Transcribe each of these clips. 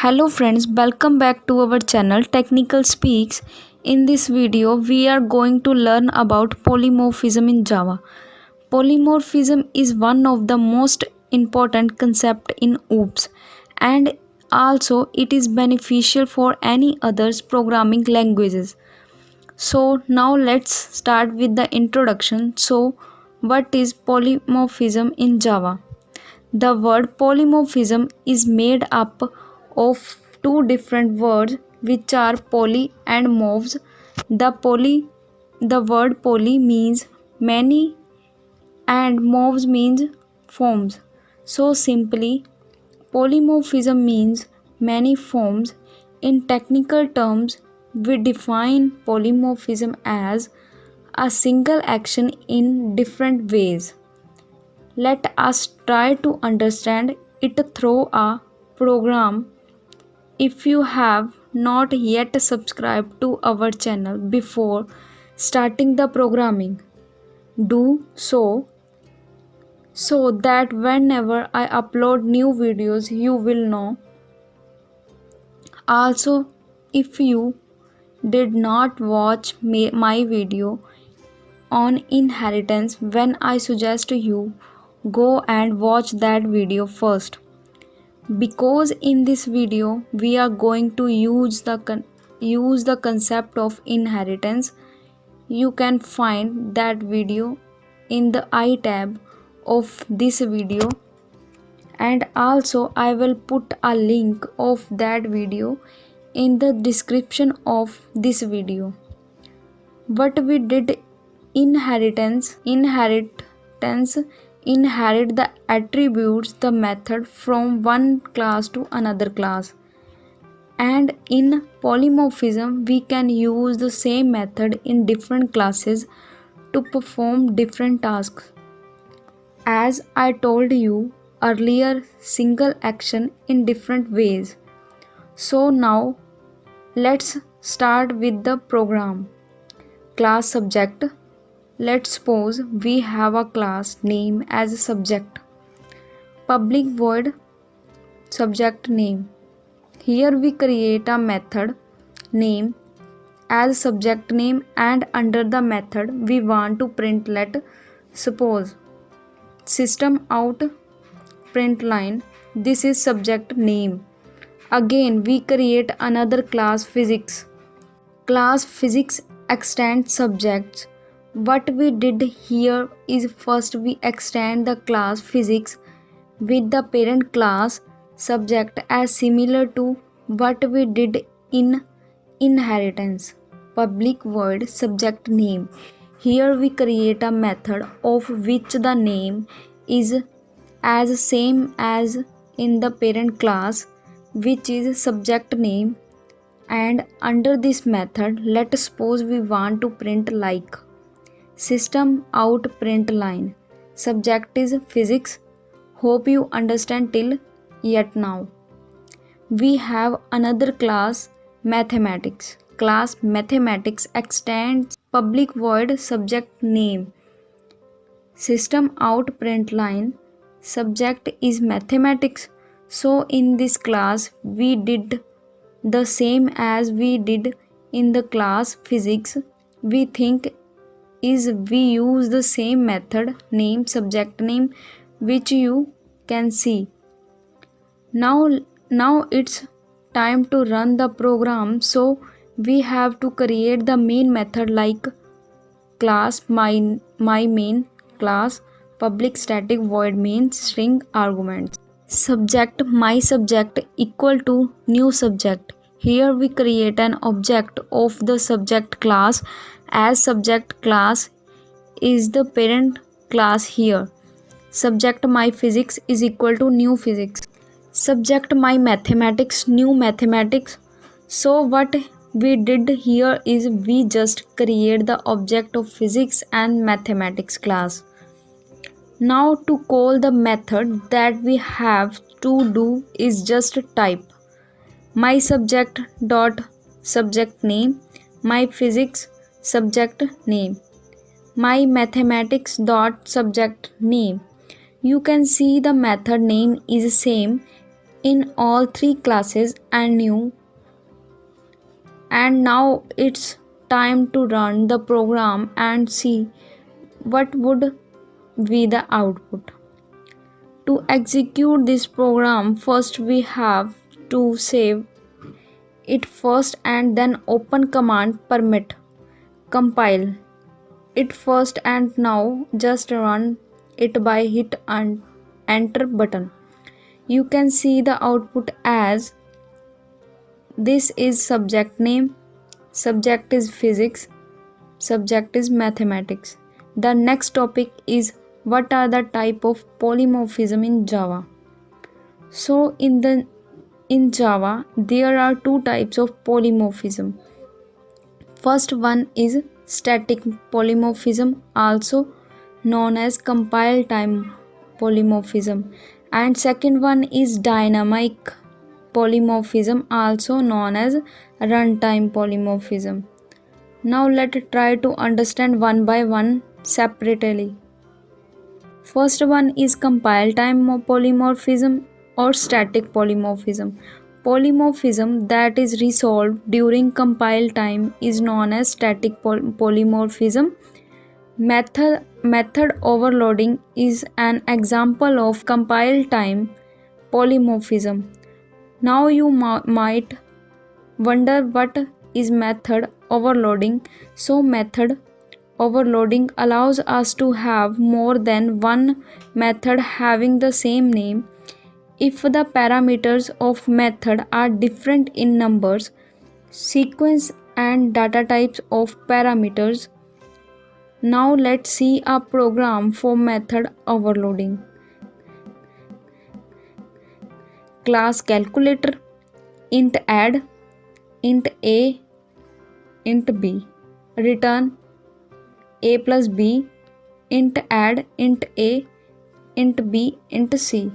Hello friends, welcome back to our channel Technical Speaks. In this video, we are going to learn about polymorphism in Java. Polymorphism is one of the most important concepts in OOPS, and also it is beneficial for any others programming languages. So now let's start with the introduction. So what is polymorphism in Java? The word polymorphism is made up of two different words which are poly and morphs. The word poly means many and morphs means forms. So simply polymorphism means many forms. In technical terms, we define polymorphism as a single action in different ways. Let us try to understand it through a program. If you have not yet subscribed to our channel before starting the programming, do so that whenever I upload new videos you will know. Also, if you did not watch my video on inheritance when I suggest you go and watch that video first, because in this video we are going to use the concept of inheritance. You can find that video in the I tab of this video, and also I will put a link of that video in the description of this video. What we did, inheritance inherit the attributes, the method from one class to another class. And in polymorphism we can use the same method in different classes to perform different tasks. As I told you earlier, single action in different ways. So now let's start with the program. Class subject. Let's suppose we have a class name as a subject. Public void subject name. Here we create a method name as subject name, and under the method we want to print, let suppose system out print line. This is subject name. Again we create another class physics. Class physics extends subjects. What we did here is first we extend the class physics with the parent class subject as similar to what we did in inheritance. Public void subject name. Here we create a method of which the name is as same as in the parent class, which is subject name. And under this method, let's suppose we want to print like system out print line. Subject is physics. Hope you understand till yet now. We have another class mathematics. Class mathematics extends public void subject name. System out print line. Subject is mathematics. So in this class we did the same as we did in the class physics. We think is we use the same method name subject name, which you can see. Now it's time to run the program. So we have to create the main method like class my main class public static void main string arguments. Subject my subject equal to new subject. Here we create an object of the subject class as subject class is the parent class here. Subject my physics is equal to new physics. Subject my mathematics new mathematics. So what we did here is we just create the object of physics and mathematics class. Now to call the method that we have to do is just type my subject dot subject name, my physics subject name, my mathematics dot subject name. You can see the method name is same in all three classes and new. And now it's time to run the program and see what would be the output. To execute this program, first we have to save it first and then open command permit compile it first and now just run it by hit and enter button. You can see the output as this is subject name, subject is physics, subject is mathematics. The next topic is what are the type of polymorphism in Java. So in Java there are two types of polymorphism. First one is static polymorphism, also known as compile time polymorphism, and second one is dynamic polymorphism, also known as runtime polymorphism. Now let's try to understand one by one separately. First one is compile time polymorphism or static polymorphism. Polymorphism that is resolved during compile time is known as static polymorphism. Method overloading is an example of compile time polymorphism. Now you might wonder what is method overloading. So method overloading allows us to have more than one method having the same name if the parameters of method are different in numbers, sequence and data types of parameters. Now let's see a program for method overloading. Class calculator, int add, int a, int b, return a plus b, int add, int a, int b, int c,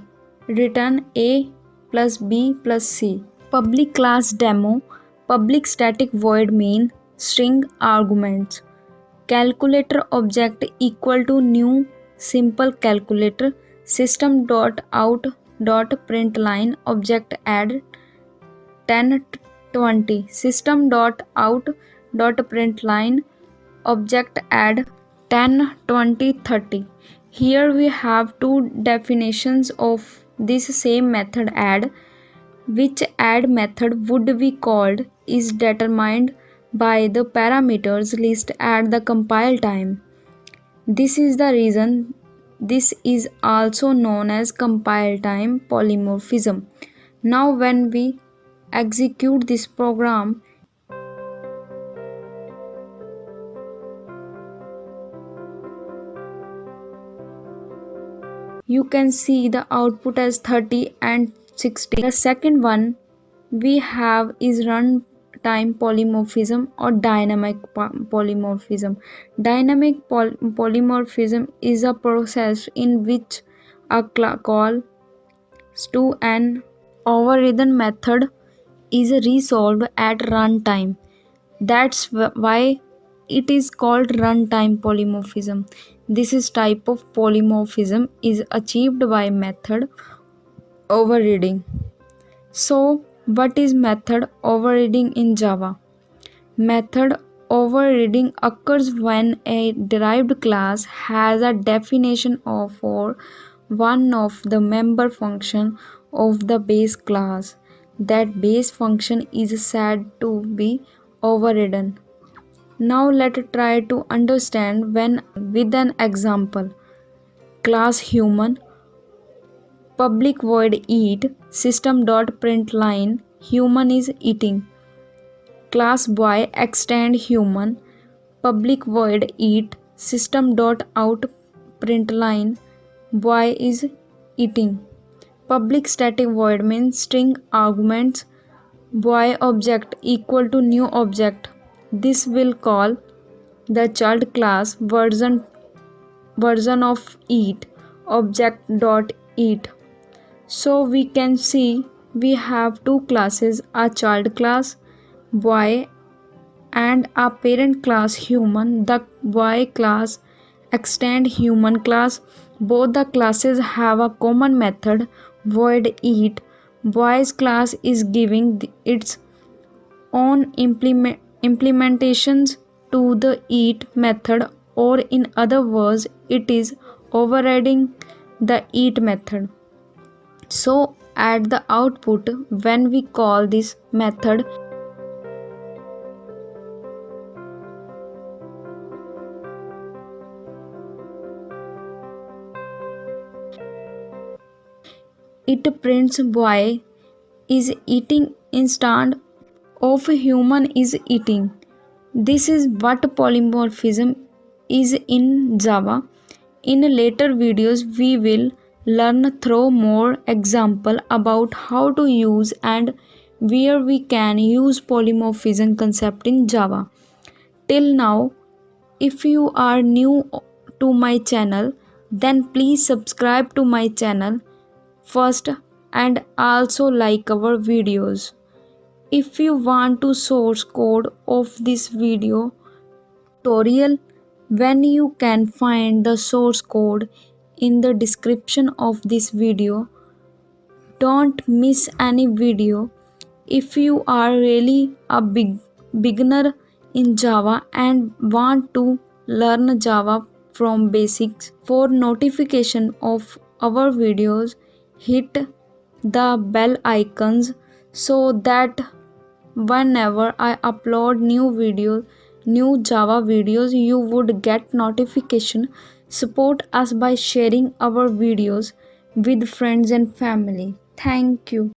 return a plus b plus c. Public class demo, public static void main, string arguments. Calculator object equal to new simple calculator, system.out.println object add 10 20, system.out.println object add 10 20 30. Here we have two definitions of this same method add. Which add method would be called is determined by the parameters list at the compile time. This is the reason this is also known as compile time polymorphism. Now when we execute this program, you can see the output as 30 and 60. The second one we have is runtime polymorphism or dynamic polymorphism. Dynamic polymorphism is a process in which a call to an overridden method is resolved at runtime. That's why it is called runtime polymorphism. This is type of polymorphism is achieved by method overriding. So, what is method overriding in Java? Method overriding occurs when a derived class has a definition for one of the member function of the base class. That base function is said to be overridden. Now let's try to understand when with an example. Class human, public void eat, system.println human is eating. Class boy extend human, public void eat, system.out.println boy is eating. Public static void means string arguments boy object equal to new object. This will call the child class version of eat object dot eat. So we can see we have two classes, a child class boy and a parent class human. The boy class extend human class. Both the classes have a common method void eat. boys class is giving its own implementations to the eat method, or in other words it is overriding the eat method. So at the output, when we call this method, it prints boy is eating instead of human is eating. This is what polymorphism is in Java. In later videos, we will learn through more example about how to use and where we can use polymorphism concept in Java. Till now, if you are new to my channel, then please subscribe to my channel first and also like our videos. If you want to source code of this video tutorial, when you can find the source code in the description of this video. Don't miss any video. If you are really a beginner in Java and want to learn Java from basics, for notification of our videos, hit the bell icons so that whenever I upload new Java videos, you would get notification. Support us by sharing our videos with friends and family. Thank you.